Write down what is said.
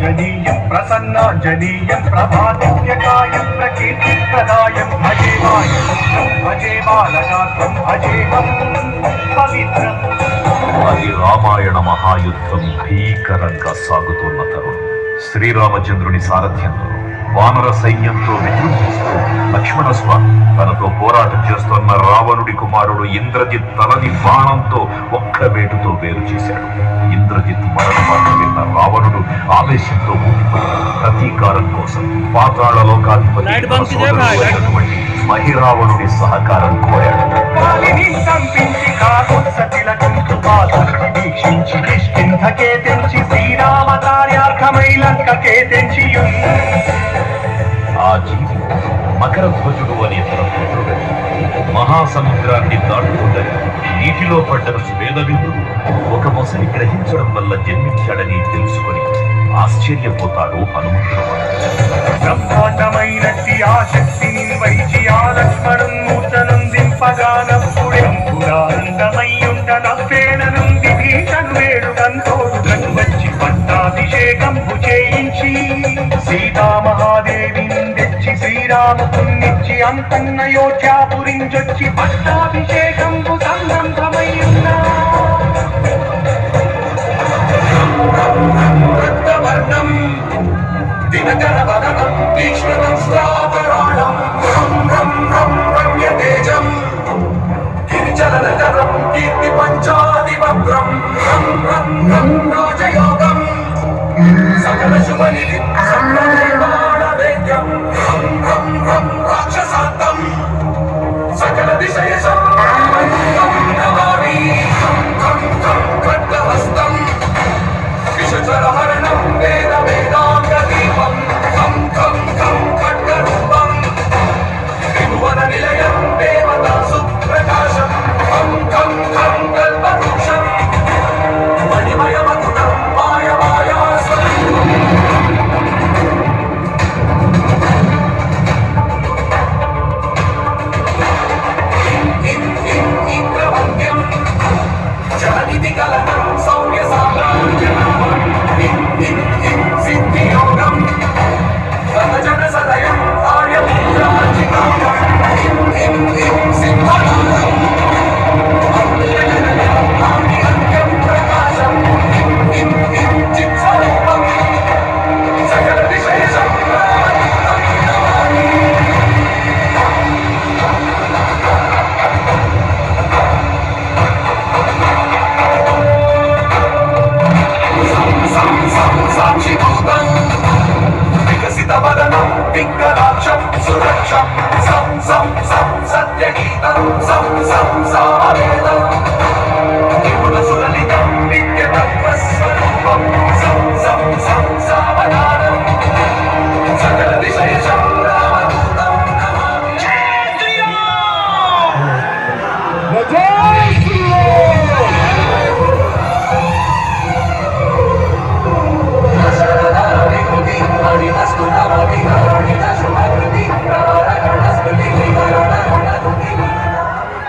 प्रभाञ्जनीयं प्रसन्नाञ्जनीयं प्रभादिव्यकायं प्रकीर्तिप्रदायं भजे वायुपुत्रं भजे बालगात्रं भजेहं पवित्रम्. అది రామాయణ మహాయుద్ధం భీకరంగా సాగుతున్న తరుణం. శ్రీరామచంద్రుని సారథ్యంలో వానర సైన్యంతో విజృంభిస్తూ లక్ష్మణస్వామి తనతో పోరాటం చేస్తున్న రావణుడి కుమారుడు ఇంద్రజిత్ తలని బాణంతో ఒక్క వేటుతో వేరు చేశాడు. ఇంద్రజిత్ మరణమాట విన్న రావణుడు ఆవేశంతో ఊగిపోయి ప్రతీకారం కోసం పాతాళ లోకాధిపతి మహిరావణుడి సహకారం కోరాడు. శ్రీరామ కార్యార్థమై లంకకే తెంచి ఆ జీవి మకర ధ్వజుడు అనే తన పుత్రుడు మహాసముద్రాన్ని దాటుకుందని నీటిలో పడ్డ స్వేదవిందుడు ఒక మొసలి గ్రహించడం వల్ల జన్మించాడని తెలుసుకొని ఆశ్చర్యపోతాడు హనుమంతుడు. బ్రహ్మాండమైనట్టి ఆ శక్తిని వైచి ఆ లక్ష్మణం మూర్చనుందింపగానప్పుడెంపురానందమయ్యుండ నవ్వేణనుంది భీషను వేడుకంతోడు వచ్చి పట్టాభిషేకంపు చేయించి సీతామహాదేవిని తెచ్చి శ్రీరామునిచ్చి అంతన్నయోధ్యాపురించొచ్చి పట్టాభిషేకంపు సంబంధమయ్యున్నా దినకరవదనం తీక్ష్ణం శ్రావరాణం రం రం రం రమ్యతేజం గిరిచలనకరం కీర్తి పంచాదివక్రం రం రం రం రాజయోగం సకల శుభనిధి సర్వదేవాణవేద్యం రం రం రం రాక్షసాంతం సకల దిశయ సంపన్నం నమామి రం రం రం ఖడ్గహస్తం విషచరహరణం వేద వేదాంగ దీపం ఖం ఖం ఖం ఖడ్గరూపం త్రిభువన నిలయం దేవతా సుప్రకాశం ఖం ఖం ఖం కల్పవృక్షం మణిమయమకుటం మాయమాయాస్వరూపం. ఇంద్రవంద్యం జలనిధి కలనం సౌర్య సామ్రాజ్యనామం సిద్ధియోగం సహజన సదయం ఆర్యపుత్రాజికాయం సింహనాదం అంత్యం ప్రకాశం చిత్స్వరూపం సకల విషయ సాక్షిభూతం వికసితవదనం పింగళాక్షం సురక్షం సం సం సం సత్యగీతం సం సం సావేదం విపుల సులలితం నిత్యతత్వస్వరూపం